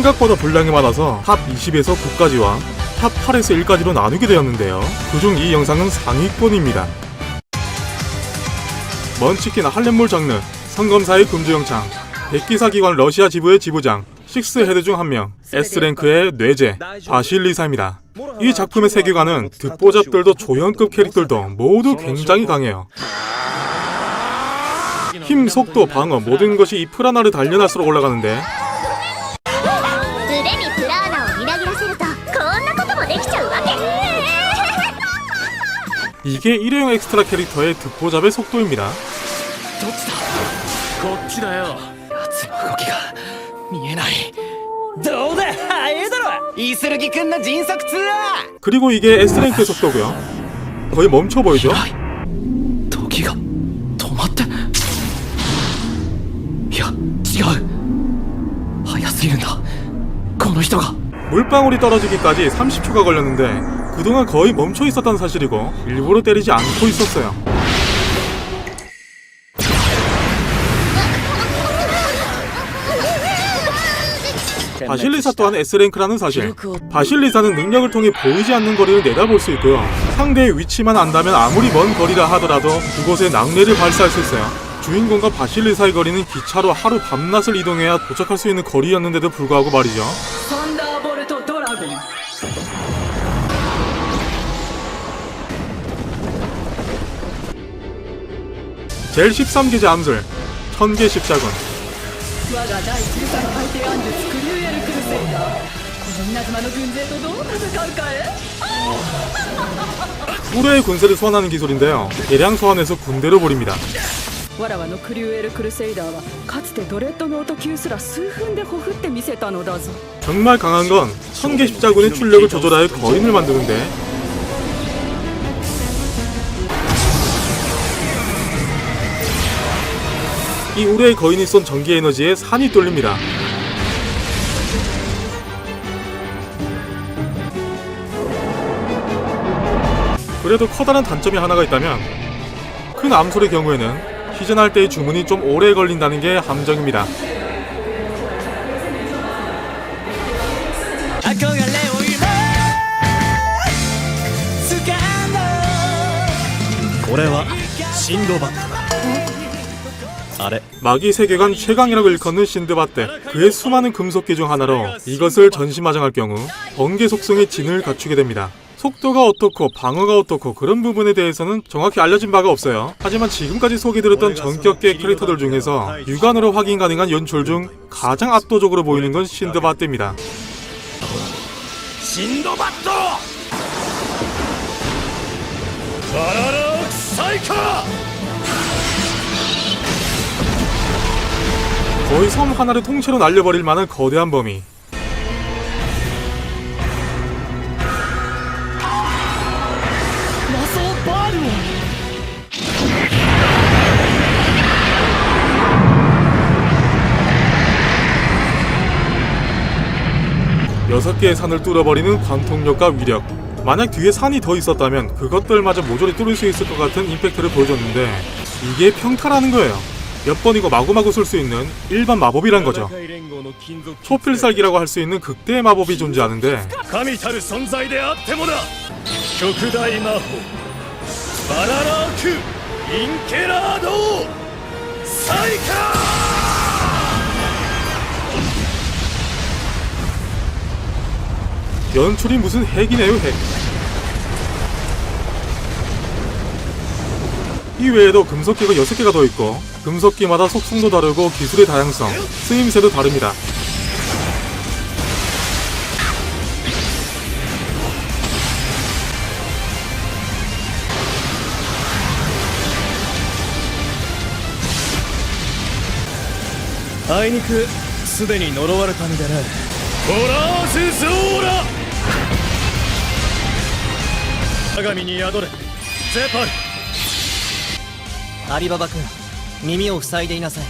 생각보다 분량이 많아서 탑 20에서 9까지와 탑 8에서 1까지로 나누게 되었는데요. 그중 이 영상은 상위권입니다. 먼치킨 할렘몰 장르, 성검사의 금주영창, 백기사기관 러시아 지부의 지부장, 식스 헤드 중 한 명, S랭크의 뇌제, 바실리사입니다. 이 작품의 세계관은 듣보잡들도 조연급 캐릭터들도 모두 굉장히 강해요. 힘, 속도, 방어 모든 것이 이 프라나를 단련할수록 올라가는데 이게 일회용 엑스트라 캐릭터의 듣보잡의 속도입니다. 그리고 이게 S랭크의 속도고요. 거의 멈춰 보이죠? 물방울이 떨어지기까지 30초가 걸렸는데 그동안 거의 멈춰 있었다는 사실이고 일부러 때리지 않고 있었어요. 바실리사 또한 S랭크라는 사실. 바실리사는 능력을 통해 보이지 않는 거리를 내다볼 수 있고요. 상대의 위치만 안다면 아무리 먼 거리라 하더라도 그곳에 낙뢰를 발사할 수 있어요. 주인공과 바실리사의 거리는 기차로 하루 밤낮을 이동해야 도착할 수 있는 거리였는데도 불구하고 말이죠. 젤 13기제 암술, 1000개 십자군. 우레의 군세를 소환하는 기술인데요. 대량 소환해서 군대로 버립니다. 정말 강한 건 1000개 십자군의 출력을 조절하여 거인을 만드는데 이 우레의 거인이 쏜 전기 에너지에 산이 뚫립니다. 그래도 커다란 단점이 하나가 있다면 큰 암술의 경우에는 희전할 때의 주문이 좀 오래 걸린다는 게 함정입니다. 마기 세계관 최강이라고 일컫는 신드바떼. 그의 수많은 금속기 중 하나로 이것을 전시마장할 경우 번개 속성의 진을 갖추게 됩니다. 속도가 어떻고 방어가 어떻고 그런 부분에 대해서는 정확히 알려진 바가 없어요. 하지만 지금까지 소개드렸던 전격계 캐릭터들 중에서 육안으로 확인 가능한 연출 중 가장 압도적으로 보이는 건 신드바떼입니다. 신드바떼! 거의 섬 하나를 통째로 날려버릴 만한 거대한 범위. 여섯 개의 산을 뚫어버리는 관통력과 위력. 만약 뒤에 산이 더 있었다면 그것들마저 모조리 뚫을 수 있을 것 같은 임팩트를 보여줬는데 이게 평타라는 거예요. 몇 번이고 마구마구 쓸 수 있는 일반 마법이란 거죠. 초필살기라고 할 수 있는 극대의 마법이 존재하는데 연출이 무슨 핵이네요, 핵. 이 외에도 금속기가 6개가 더 있고 금속기마다 속성도 다르고 기술의 다양성, 쓰임새도 다릅니다. 아이니크 すでに呪われた身だな。ホラースソーラ鏡に宿れゼパル。アリババ君、耳を塞いでいなさい。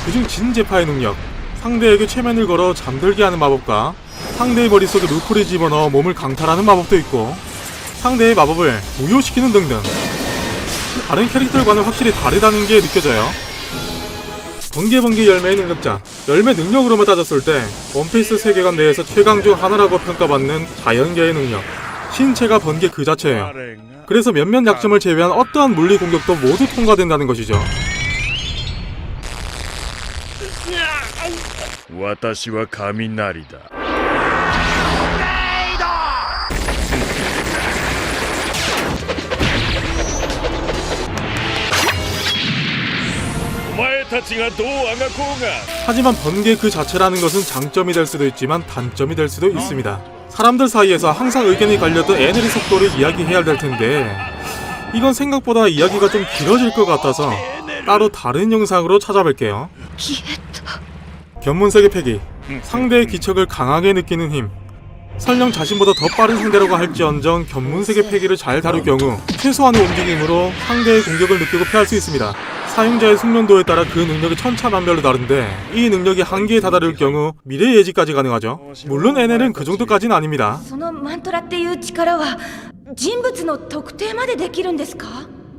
그중 진제파의 능력, 상대에게 최면을 걸어 잠들게 하는 마법과 상대의 머릿속에 루프를 집어넣어 몸을 강탈하는 마법도 있고 상대의 마법을 무효시키는 등등. 다른 캐릭터들과는 확실히 다르다는 게 느껴져요. 번개 열매의 능력자. 열매 능력으로만 따졌을 때 원피스 세계관 내에서 최강 중 하나라고 평가받는 자연계의 능력. 신체가 번개 그 자체예요. 그래서 몇몇 약점을 제외한 어떠한 물리 공격도 모두 통과된다는 것이죠. 私は雷だ。お前たちがどうあがこうが 하지만 번개 그 자체라는 것은 장점이 될 수도 있지만 단점이 될 수도 있습니다. 사람들 사이에서 항상 의견이 갈렸던 에너지 속도를 이야기해야 될 텐데 이건 생각보다 이야기가 좀 길어질 것 같아서 따로 다른 영상으로 찾아뵐게요. 견문세계 패기. 상대의 기척을 강하게 느끼는 힘. 설령 자신보다 더 빠른 상대라고 할지언정 견문세계 패기를 잘 다룰 경우 최소한의 움직임으로 상대의 공격을 느끼고 피할 수 있습니다. 사용자의 숙련도에 따라 그 능력이 천차만별로 다른데 이 능력이 한계에 다다를 경우 미래 예지까지 가능하죠. 물론 NL은 그 정도까지는 아닙니다. そのマントラっていう力は人物の特定までできるんですか？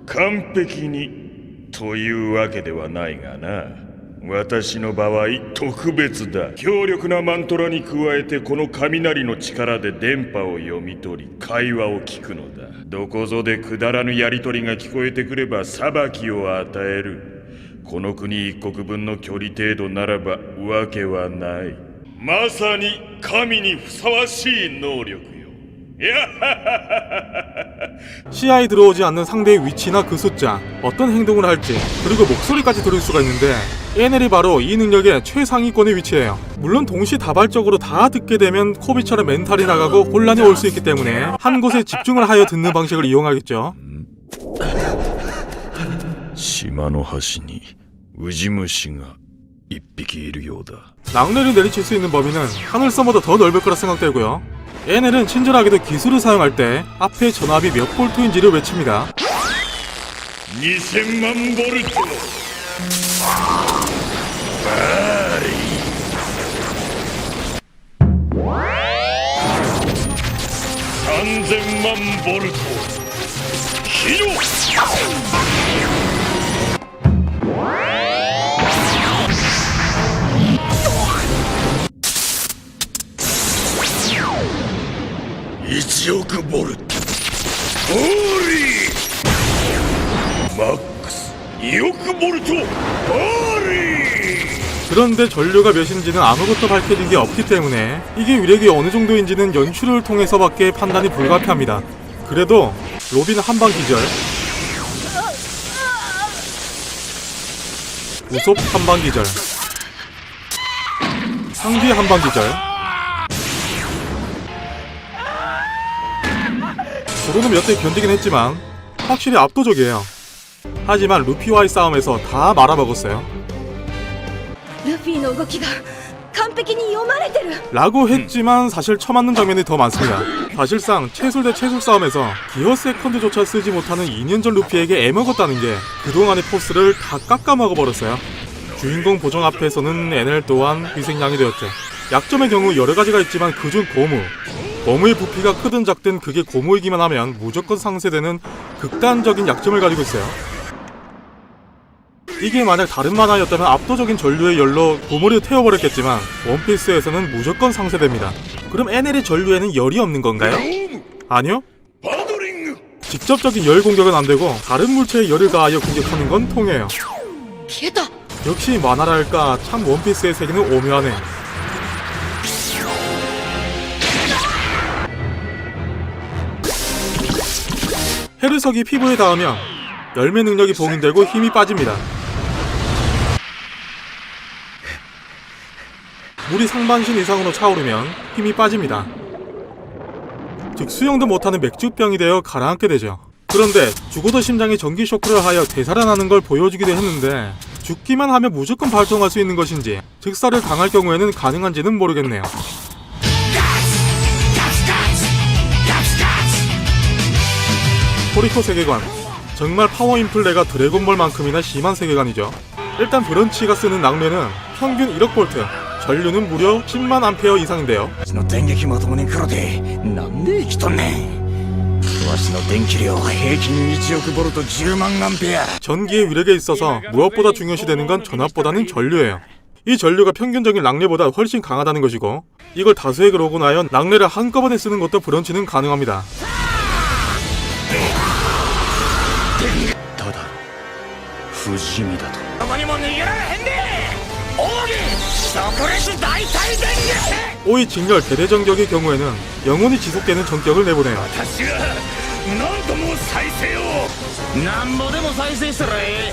完璧にというわけではないがな。私の場合特別だ。強力なマントラに加えてこの雷の力で電波を読み取り会話を聞くのだ。どこぞでくだらぬやり取りが聞こえてくれば裁きを与える。この国一国分の距離程度ならばわけはない。まさに神にふさわしい能力よ。 시야에 들어오지 않는 상대의 위치나 그 숫자, 어떤 행동을 할지, 그리고 목소리까지 들을 수가 있는데 NL이 바로 이 능력의 최상위권에 위치해요. 물론 동시다발적으로 다 듣게 되면 코비처럼 멘탈이 나가고 혼란이 올 수 있기 때문에 한 곳에 집중을 하여 듣는 방식을 이용하겠죠. 島の端にウジ虫が一匹いるようだ。 낙뢰를 내리칠 수 있는 범위는 하늘 서머도 더 넓을 거라 생각되고요. NL은 친절하게도 기술을 사용할 때 앞에 전압이 몇 볼트인지를 외칩니다. 2000万ボルトバーリー3000万ボルトヒロ1億ボルトホーリーマックス2億ボルトホーリー 그런데 전류가 몇인지는 아무것도 밝혀진 게 없기 때문에 이게 위력이 어느 정도인지는 연출을 통해서밖에 판단이 불가피합니다. 그래도 로빈 한방 기절, 우솝 한방 기절, 상디 한방 기절. 저로는 몇 대 견디긴 했지만 확실히 압도적이에요. 하지만 루피와의 싸움에서 다 말아먹었어요. ルフィの動きが完璧に読まれてる。 라고 했지만 사실 처맞는 장면이 더 많습니다. 사실상 채술 대 채술 싸움에서 기어 세컨드조차 쓰지 못하는 2년 전 루피에게 애먹었다는 게 그동안의 포스를 다 깎아먹어버렸어요. 주인공 보정 앞에서는 NL 또한 희생양이 되었죠. 약점의 경우 여러가지가 있지만 그중 고무의 부피가 크든 작든 그게 고무이기만 하면 무조건 상쇄되는 극단적인 약점을 가지고 있어요. 이게 만약 다른 만화였다면 압도적인 전류의 열로 고무를 태워버렸겠지만 원피스에서는 무조건 상쇄됩니다. 그럼 NL의 전류에는 열이 없는 건가요? 아니요. 직접적인 열 공격은 안되고 다른 물체에 열을 가하여 공격하는 건 통해요. 消えた。 역시 만화랄까 참 원피스의 세계는 오묘하네. 헤르석이 피부에 닿으면 열매 능력이 봉인되고 힘이 빠집니다. 물이 상반신 이상으로 차오르면 힘이 빠집니다. 즉 수영도 못하는 맥주병이 되어 가라앉게 되죠. 그런데 죽어도 심장에 전기 쇼크를 하여 되살아나는 걸 보여주기도 했는데 죽기만 하면 무조건 발동할 수 있는 것인지 즉사를 당할 경우에는 가능한지는 모르겠네요. 토리코 세계관, 정말 파워 인플레가 드래곤볼만큼이나 심한 세계관이죠. 일단 브런치가 쓰는 낙뢰는 평균 1억 볼트, 전류는 무려 10만 암페어 이상인데요. わしの電気量は平均1億ボルト10万アンペア。 전기의 위력에 있어서 무엇보다 중요시되는 건 전압보다는 전류예요. 이 전류가 평균적인 락레보다 훨씬 강하다는 것이고, 이걸 다수에게 오고 나면 락레를 한꺼번에 쓰는 것도 브런치는 가능합니다. ただ不死身だとどこにも逃げられへんで。奥義即列大体電撃。 오이 직렬 대대전격의 경우에는 영원히 지속되는 전격을 내보내요. 私が何度も再生を。なんぼでも再生したらえ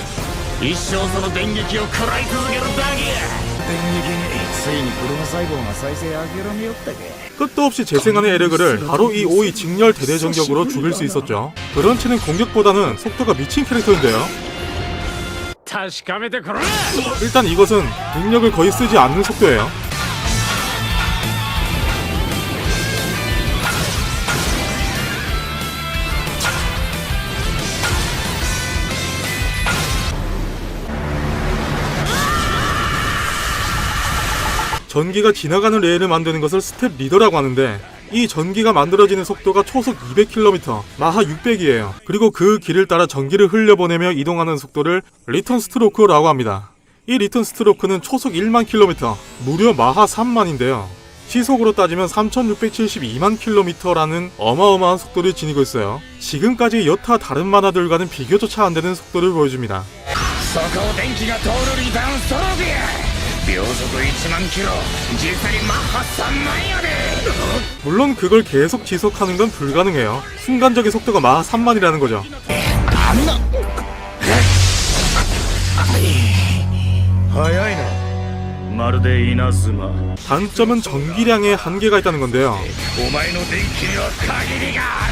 え。一生その電撃を食らい続けるだけや。電撃についに車細胞が再生諦めよったけ。 끝도 없이 재생하는 에르그를 바로 이 오이 직렬 대대전격으로 죽일 수 있었죠. 브런치는 공격보다는 속도가 미친 캐릭터인데요. 確かめてくれ。 일단 이것은 능력을 거의 쓰지 않는 속도예요. 전기가 지나가는 레일을 만드는 것을 스텝 리더라고 하는데, 이 전기가 만들어지는 속도가 초속 200km, 마하 600이에요. 그리고 그 길을 따라 전기를 흘려보내며 이동하는 속도를 리턴 스트로크라고 합니다. 이 리턴 스트로크는 초속 1만 km, 무려 마하 3만인데요. 시속으로 따지면 3672만 km라는 어마어마한 속도를 지니고 있어요. 지금까지 여타 다른 만화들과는 비교조차 안되는 속도를 보여줍니다. そこを電気が通るリターンストロークや。秒速1万キロ、実際にマッハ3万やで。 물론 그걸 계속 지속하는 건 불가능해요. 순간적인 속도가 마하 3만이라는 거죠. なんだ。早いな。まるで稲妻。 단점은 전기량에 한계가 있다는 건데요. お前の電気には限りがあ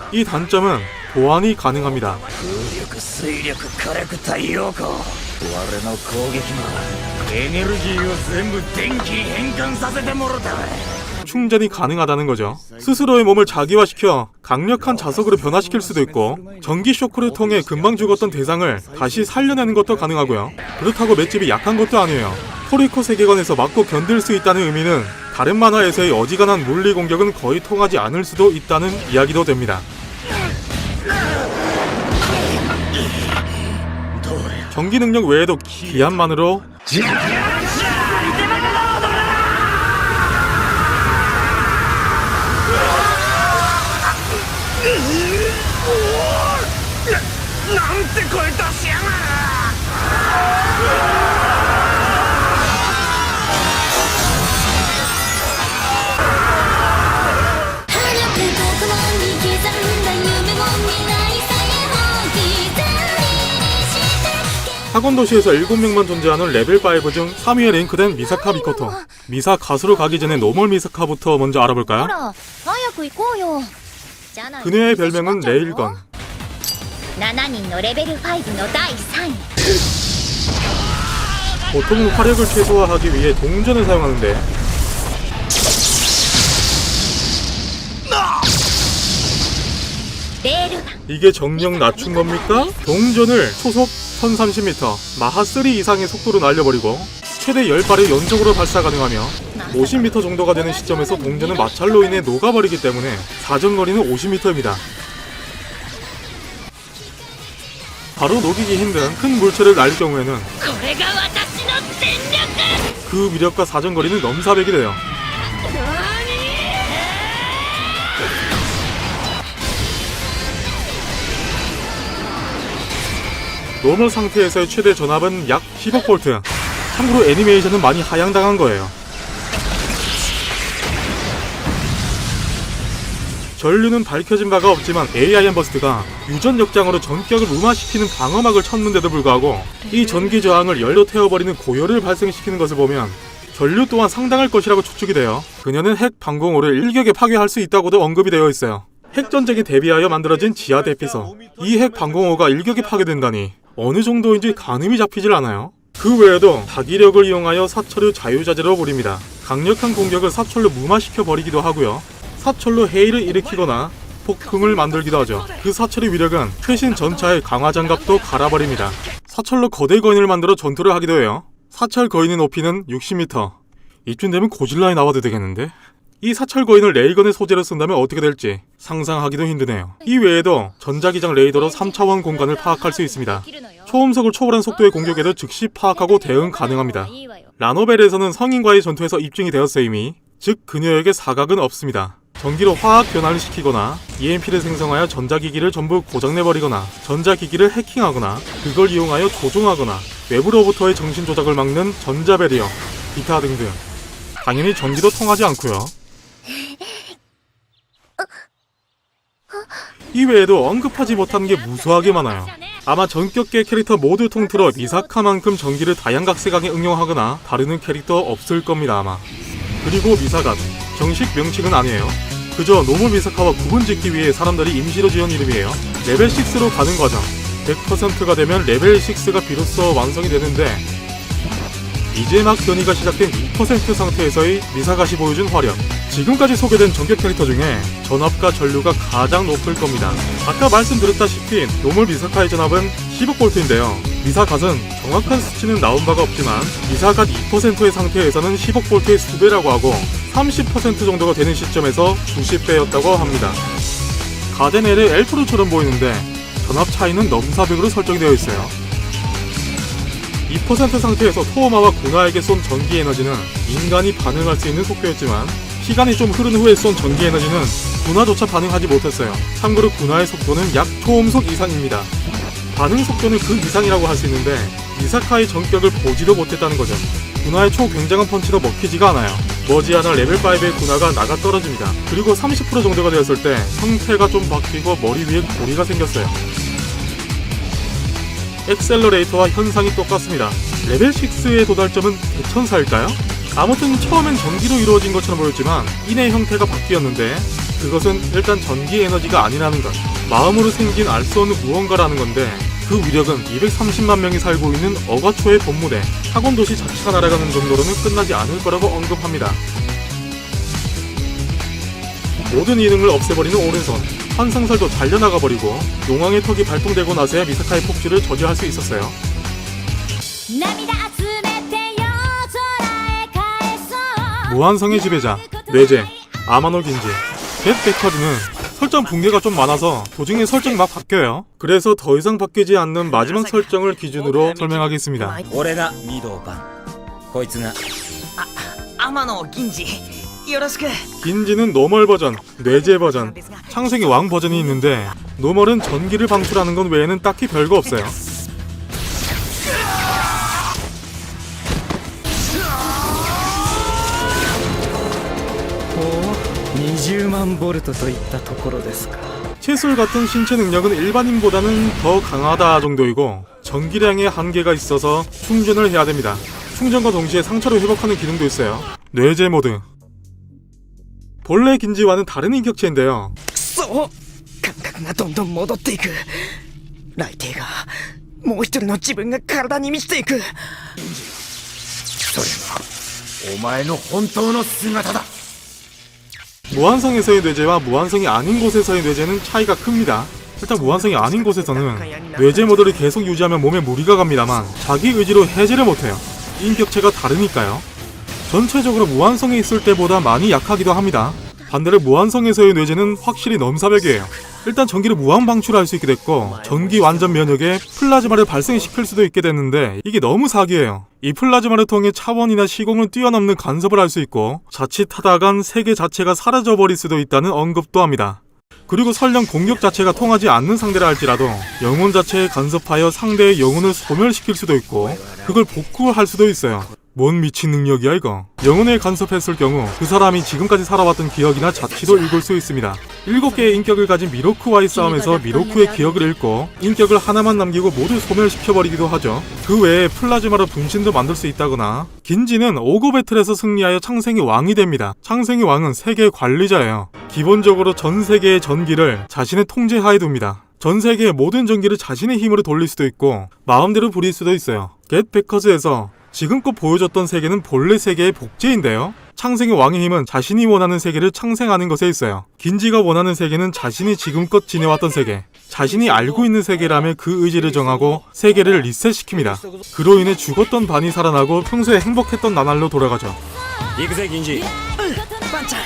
る。 이 단점은 보완이 가능합니다. 風力、水力、火力、太陽光。我の攻撃もエネルギーを全部電気に変換させてもろたわ。 충전이 가능하다는 거죠. 스스로의 몸을 자기화시켜 강력한 자석으로 변화시킬 수도 있고, 전기 쇼크를 통해 금방 죽었던 대상을 다시 살려내는 것도 가능하고요. 그렇다고 맷집이 약한 것도 아니에요. 토리코 세계관에서 맞고 견딜 수 있다는 의미는 다른 만화에서의 어지간한 물리 공격은 거의 통하지 않을 수도 있다는 이야기도 됩니다. 전기 능력 외에도 기한만으로 학원 도시에서 7명만 존재하는 레벨 5 중 3위에 랭크된 미사카 미코토. 미사 가수로 가기 전에 노멀 미사카부터 먼저 알아볼까요? 早く行こうよ。じゃないと 그녀의 별명은 레일건. 7人のレベル5の第3位。 보통 화력을 최소화하기 위해 동전을 사용하는데, 이게 정령 낮춘 겁니까? 동전을 초속 1030m, 마하 3 이상의 속도로 날려버리고 최대 10발을 연속으로 발사 가능하며 50m 정도가 되는 시점에서 동전은 마찰로 인해 녹아버리기 때문에 사정거리는 50m입니다. 바로 녹이기 힘든 큰 물체를 날릴 경우에는 그 위력과 사정거리는 넘사벽이 돼요. 노멀 상태에서의 최대 전압은 약 10억 V. 참고로 애니메이션은 많이 하향당한 거예요. 전류는 밝혀진 바가 없지만 AIM 버스트가 유전 역장으로 전격을 무마시키는 방어막을 쳤는데도 불구하고 이 전기 저항을 열로 태워버리는 고열을 발생시키는 것을 보면 전류 또한 상당할 것이라고 추측이 돼요. 그녀는 핵 방공호를 일격에 파괴할 수 있다고도 언급이 되어 있어요. 핵전쟁에 대비하여 만들어진 지하 대피소. 이 핵 방공호가 일격에 파괴된다니 어느 정도인지 가늠이 잡히질 않아요. 그 외에도 다기력을 이용하여 사철을 자유자재로 부립니다. 강력한 공격을 사철로 무마시켜 버리기도 하고요. 사철로 해일을 일으키거나 폭풍을 만들기도 하죠. 그 사철의 위력은 최신 전차의 강화장갑도 갈아버립니다. 사철로 거대 거인을 만들어 전투를 하기도 해요. 사철 거인의 높이는 60m. 이쯤 되면 고질라에 나와도 되겠는데? 이 사철거인을 레이건의 소재로 쓴다면 어떻게 될지 상상하기도 힘드네요. 이 외에도 전자기장 레이더로 3차원 공간을 파악할 수 있습니다. 초음속을 초월한 속도의 공격에도 즉시 파악하고 대응 가능합니다. 라노벨에서는 성인과의 전투에서 입증이 되었어 이미. 즉 그녀에게 사각은 없습니다. 전기로 화학 변화를 시키거나 EMP를 생성하여 전자기기를 전부 고장내버리거나 전자기기를 해킹하거나 그걸 이용하여 조종하거나 외부로부터의 정신 조작을 막는 전자배리어, 기타 등등. 당연히 전기도 통하지 않고요. 이 외에도 언급하지 못한 게 무수하게 많아요. 아마 전격계 캐릭터 모두 통틀어 미사카만큼 전기를 다양각색하게 응용하거나 다루는 캐릭터 없을 겁니다 아마. 그리고 미사갓, 정식 명칭은 아니에요. 그저 노무 미사카와 구분짓기 위해 사람들이 임시로 지은 이름이에요. 레벨 6로 가는 과정, 100%가 되면 레벨 6가 비로소 완성이 되는데 이제 막 변이가 시작된 2% 상태에서의 미사갓이 보여준 화력. 지금까지 소개된 전격 캐릭터 중에 전압과 전류가 가장 높을 겁니다. 아까 말씀드렸다시피 노멀 미사카의 전압은 10억볼트인데요. 미사갓은 정확한 수치는 나온 바가 없지만 미사갓 2%의 상태에서는 10억볼트의 수배라고 하고 30% 정도가 되는 시점에서 90배였다고 합니다. 가데넬의 엘프루처럼 보이는데 전압 차이는 넘사벽으로 설정이 되어 있어요. 2% 상태에서 토오마와 구나에게 쏜 전기 에너지는 인간이 반응할 수 있는 속도였지만 시간이 좀 흐른 후에 쏜 전기 에너지는 구나조차 반응하지 못했어요. 참고로 구나의 속도는 약 초음속 이상입니다. 반응 속도는 그 이상이라고 할 수 있는데 미사카의 전격을 보지도 못했다는 거죠. 구나의 초굉장한 펀치도 먹히지가 않아요. 머지않아 레벨 5의 구나가 나가 떨어집니다. 그리고 30% 정도가 되었을 때 형태가 좀 바뀌고 머리 위에 고리가 생겼어요. 엑셀러레이터와 현상이 똑같습니다. 레벨 6의 도달점은 대천사일까요? 아무튼 처음엔 전기로 이루어진 것처럼 보였지만 이내 형태가 바뀌었는데 그것은 일단 전기 에너지가 아니라는 것, 마음으로 생긴 알 수 없는 무언가라는 건데 그 위력은 230만 명이 살고 있는 어가초의 본무대, 학원도시 자체가 날아가는 정도로는 끝나지 않을 거라고 언급합니다. 모든 이능을 없애버리는 오른손, 환상살도 잘려나가버리고 용왕의 턱이 발동되고 나서야 미사카의 폭주를 저지할 수 있었어요. 무한성의 지배자, 뇌제, 아마노 긴지, 겟 베커즈는 설정 붕괴가 좀 많아서 도중에 설정이 막 바뀌어요. 그래서 더 이상 바뀌지 않는 마지막 설정을 기준으로 설명하겠습니다. 俺が御堂番こいつが天野銀次よろしく 긴지는 노멀 버전, 뇌제 버전, 창생의 왕 버전이 있는데 노멀은 전기를 방출하는 것 외에는 딱히 별거 없어요. 오 20만 볼트といったところですか 채술 같은 신체 능력은 일반인보다는 더 강하다 정도이고 전기량에 한계가 있어서 충전을 해야 됩니다. 충전과 동시에 상처를 회복하는 기능도 있어요. 뇌제 모드. 본래 긴지와는 다른 인격체인데요. そう感覚がどんどん戻っていく雷帝がもう一人の自分が体に満ちていくそれがお前の本当の姿だ 무한성에서의 뇌제와 무한성이 아닌 곳에서의 뇌제는 차이가 큽니다. 일단 무한성이 아닌 곳에서는 뇌제 모드를 계속 유지하면 몸에 무리가 갑니다만 자기 의지로 해제를 못해요. 인격체가 다르니까요. 전체적으로 무한성에 있을 때보다 많이 약하기도 합니다. 반대로 무한성에서의 뇌제는 확실히 넘사벽이에요. 일단 전기를 무한 방출할 수 있게 됐고 전기 완전 면역에 플라즈마를 발생시킬 수도 있게 됐는데 이게 너무 사기예요. 이 플라즈마를 통해 차원이나 시공을 뛰어넘는 간섭을 할 수 있고 자칫하다간 세계 자체가 사라져버릴 수도 있다는 언급도 합니다. 그리고 설령 공격 자체가 통하지 않는 상대라 할지라도 영혼 자체에 간섭하여 상대의 영혼을 소멸시킬 수도 있고 그걸 복구할 수도 있어요. 뭔 미친 능력이야 이거. 영혼에 간섭했을 경우 그 사람이 지금까지 살아왔던 기억이나 자취도 읽을 수 있습니다. 7개의 인격을 가진 미로쿠와의 싸움에서 미로쿠의 기억을 읽고 인격을 하나만 남기고 모두 소멸시켜버리기도 하죠. 그 외에 플라즈마로 분신도 만들 수 있다거나 긴지는 오고 배틀에서 승리하여 창생의 왕이 됩니다. 창생의 왕은 세계의 관리자예요. 기본적으로 전 세계의 전기를 자신의 통제하에 둡니다. 전 세계의 모든 전기를 자신의 힘으로 돌릴 수도 있고 마음대로 부릴 수도 있어요. 겟 베커즈에서 지금껏 보여줬던 세계는 본래 세계의 복제인데요. 창생의 왕의 힘은 자신이 원하는 세계를 창생하는 것에 있어요. 긴지가 원하는 세계는 자신이 지금껏 지내왔던 세계, 자신이 알고 있는 세계라며 그 의지를 정하고 세계를 리셋시킵니다. 그로 인해 죽었던 반이 살아나고 평소에 행복했던 나날로 돌아가죠. 行くぜ銀次番ちゃん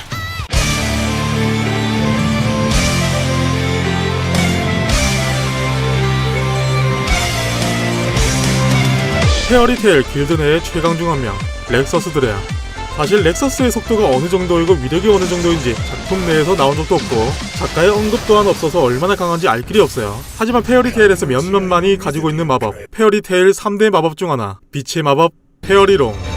페어리테일 길드 내의 최강 중 한 명, 렉서스 드레아. 사실 렉서스의 속도가 어느 정도이고 위력이 어느 정도인지 작품 내에서 나온 적도 없고 작가의 언급 또한 없어서 얼마나 강한지 알 길이 없어요. 하지만 페어리테일에서 몇몇만이 가지고 있는 마법, 페어리테일 3대 마법 중 하나, 빛의 마법 페어리롱.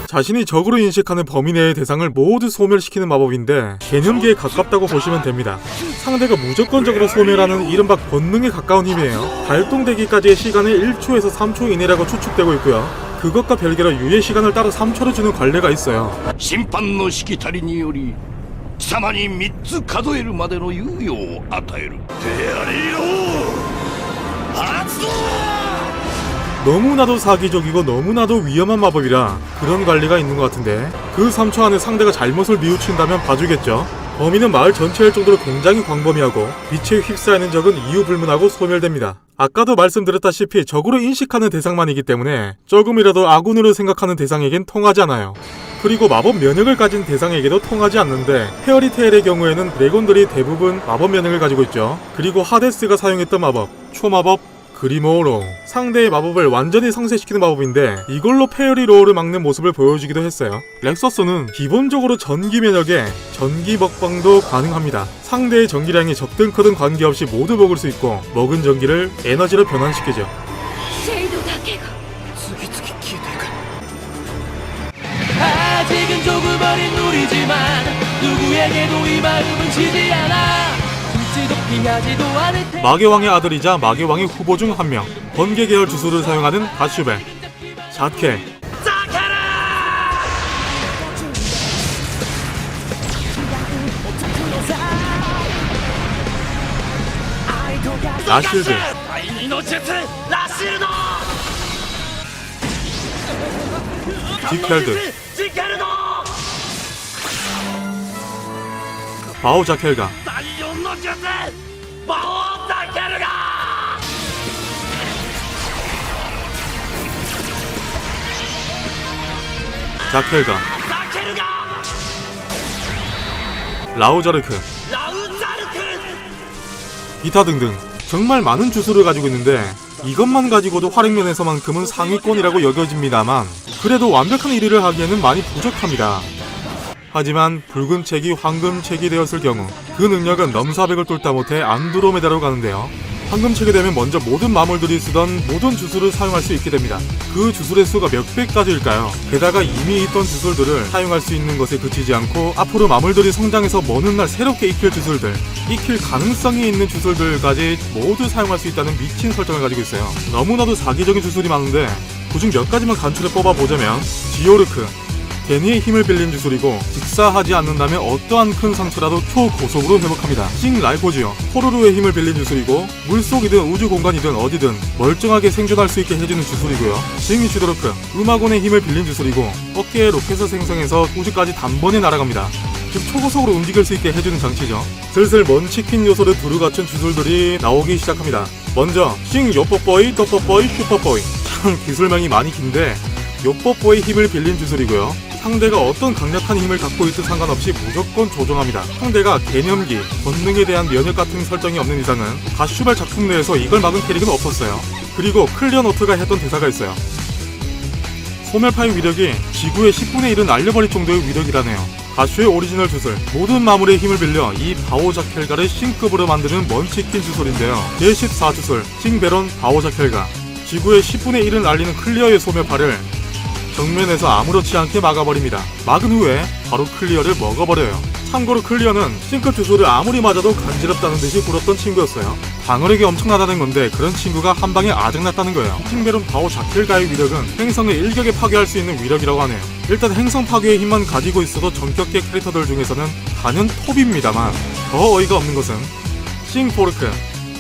자신이 적으로 인식하는 범위 내의 대상을 모두 소멸시키는 마법인데 개념기에 가깝다고 보시면 됩니다. 상대가 무조건적으로 소멸하는 이른바 본능에 가까운 힘이에요. 발동되기까지의 시간은 1초에서 3초 이내라고 추측되고 있고요. 그것과 별개로 유예 시간을 따로 3초를 주는 관례가 있어요. 審判のしきたりにより貴様に3つ数えるまでの猶予を与える。ペアリロー発動。 너무나도 사기적이고 너무나도 위험한 마법이라 그런 관리가 있는 것 같은데 그 3초 안에 상대가 잘못을 뉘우친다면 봐주겠죠. 범인은 마을 전체일 정도로 굉장히 광범위하고 빛에 휩싸이는 적은 이유 불문하고 소멸됩니다. 아까도 말씀드렸다시피 적으로 인식하는 대상만이기 때문에 조금이라도 아군으로 생각하는 대상에겐 통하지 않아요. 그리고 마법 면역을 가진 대상에게도 통하지 않는데 페어리테일의 경우에는 드래곤들이 대부분 마법 면역을 가지고 있죠. 그리고 하데스가 사용했던 마법, 초마법 그리모로 상대의 마법을 완전히 상쇄시키는 마법인데 이걸로 페어리로우를 막는 모습을 보여주기도 했어요. 렉서스는 기본적으로 전기 면역에 전기 먹방도 가능합니다. 상대의 전기량이 적든 크든 관계없이 모두 먹을 수 있고 먹은 전기를 에너지로 변환시키죠. シェイドだけが 次々消えていく 아직은 조금어린 우리지만 누구에게도 이 마음은 지지 않아. 죽지도 피하지도 않을 테. 마계왕의 아들이자 마계왕의 후보 중 한 명, 번개 계열 주술을 사용하는 가슈벨, 잣켈, 라실드, 第二の術ラシルド 디켈드, ジケルド 바오자켈가, 第四の術魔王ザケルガ 자켈가, ザケルガ 라우자르크, ラウザルク 기타 등등 정말 많은 주술을 가지고 있는데 이것만 가지고도 활용면에서만큼은 상위권이라고 여겨집니다만 그래도 완벽한 1위를 하기에는 많이 부족합니다. 하지만 붉은 책이 황금책이 되었을 경우 그 능력은 넘사벽을 뚫다 못해 안드로메다로 가는데요. 황금책이 되면 먼저 모든 마물들이 쓰던 모든 주술을 사용할 수 있게 됩니다. 그 주술의 수가 몇백 가지일까요? 게다가 이미 있던 주술들을 사용할 수 있는 것에 그치지 않고 앞으로 마물들이 성장해서 먼 훗날 새롭게 익힐 주술들, 익힐 가능성이 있는 주술들까지 모두 사용할 수 있다는 미친 설정을 가지고 있어요. 너무나도 사기적인 주술이 많은데 그중 몇 가지만 간추려 뽑아보자면 지오르크, 개니의 힘을 빌린 주술이고 직사하지 않는다면 어떠한 큰 상처라도 초고속으로 회복합니다. 싱 라이포지오, 호루루의 힘을 빌린 주술이고 물속이든 우주 공간이든 어디든 멀쩡하게 생존할 수 있게 해주는 주술이고요. 싱 슈도르크, 음악원의 힘을 빌린 주술이고 어깨에 로켓을 생성해서 우주까지 단번에 날아갑니다. 즉 초고속으로 움직일 수 있게 해주는 장치죠. 슬슬 먼치킨 요소를 두루 갖춘 주술들이 나오기 시작합니다. 먼저 싱 요뽀뽀이, 또뽀뽀이, 슈퍼뽀이. 참 기술명이 많이 긴데 요뽀뽀의 힘을 빌린 주술이고요. 상대가 어떤 강력한 힘을 갖고 있든 상관없이 무조건 조종합니다. 상대가 개념기, 본능에 대한 면역 같은 설정이 없는 이상은 가슈발 작품 내에서 이걸 막은 캐릭은 없었어요. 그리고 클리어노트가 했던 대사가 있어요. 소멸파의 위력이 지구의 10분의 1은 날려버릴 정도의 위력이라네요. 가슈의 오리지널 주술, 모든 마물의 힘을 빌려 이 바오자켈가를 싱급으로 만드는 먼치킨 주술인데요. 제14주술, 싱베론 바오자켈가. 지구의 10분의 1을 날리는 클리어의 소멸파를 정면에서 아무렇지 않게 막아버립니다. 막은 후에 바로 클리어를 먹어버려요. 참고로 클리어는 싱크 주술을 아무리 맞아도 간지럽다는 듯이 굴었던 친구였어요. 방어력이 엄청나다는 건데 그런 친구가 한 방에 아작났다는 거예요. 싱베론 바오 자켈가의 위력은 행성을 일격에 파괴할 수 있는 위력이라고 하네요. 일단 행성 파괴의 힘만 가지고 있어도 전격계 캐릭터들 중에서는 단연 톱입니다만 더 어이가 없는 것은 싱포르크,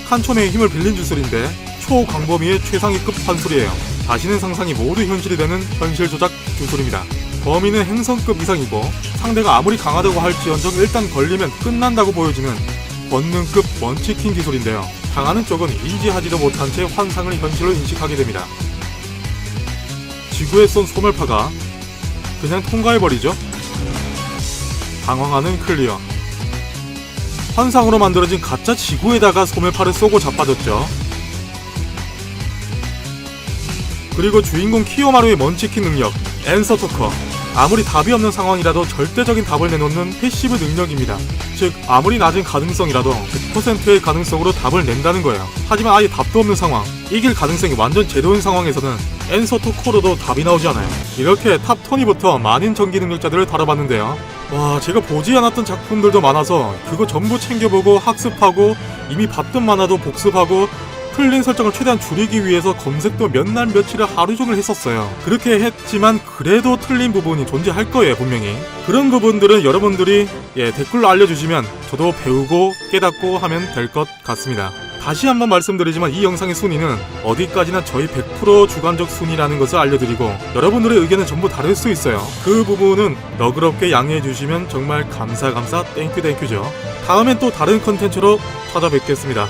칸촌의 힘을 빌린 주술인데 초광범위의 최상위급 판술이에요. 자신의 상상이 모두 현실이 되는 현실 조작 주술입니다. 범위는 행성급 이상이고 상대가 아무리 강하다고 할지언정 일단 걸리면 끝난다고 보여지는 권능급 먼치킨 기술인데요. 당하는 쪽은 인지하지도 못한 채 환상을 현실로 인식하게 됩니다. 지구에 쏜 소멸파가 그냥 통과해버리죠. 당황하는 클리어. 환상으로 만들어진 가짜 지구에다가 소매파를 쏘고 자빠졌죠. 그리고 주인공 키요마루의 먼치킨 능력 앤서 토커. 아무리 답이 없는 상황이라도 절대적인 답을 내놓는 패시브 능력입니다. 즉 아무리 낮은 가능성이라도 100%의 가능성으로 답을 낸다는 거예요. 하지만 아예 답도 없는 상황, 이길 가능성이 완전 제로인 상황에서는 앤서 토커로도 답이 나오지 않아요. 이렇게 탑 20부터 많은 전기 능력자들을 다뤄봤는데요. 와, 제가 보지 않았던 작품들도 많아서 그거 전부 챙겨보고 학습하고 이미 봤던 만화도 복습하고 틀린 설정을 최대한 줄이기 위해서 검색도 몇 날 며칠을 하루 종일 했었어요. 그렇게 했지만 그래도 틀린 부분이 존재할 거예요, 분명히. 그런 부분들은 여러분들이 댓글로 알려주시면 저도 배우고 깨닫고 하면 될 것 같습니다. 다시 한번 말씀드리지만 이 영상의 순위는 어디까지나 저희 100% 주관적 순위라는 것을 알려드리고 여러분들의 의견은 전부 다를 수 있어요. 그 부분은 너그럽게 양해해 주시면 정말 감사 땡큐죠. 다음엔 또 다른 컨텐츠로 찾아뵙겠습니다.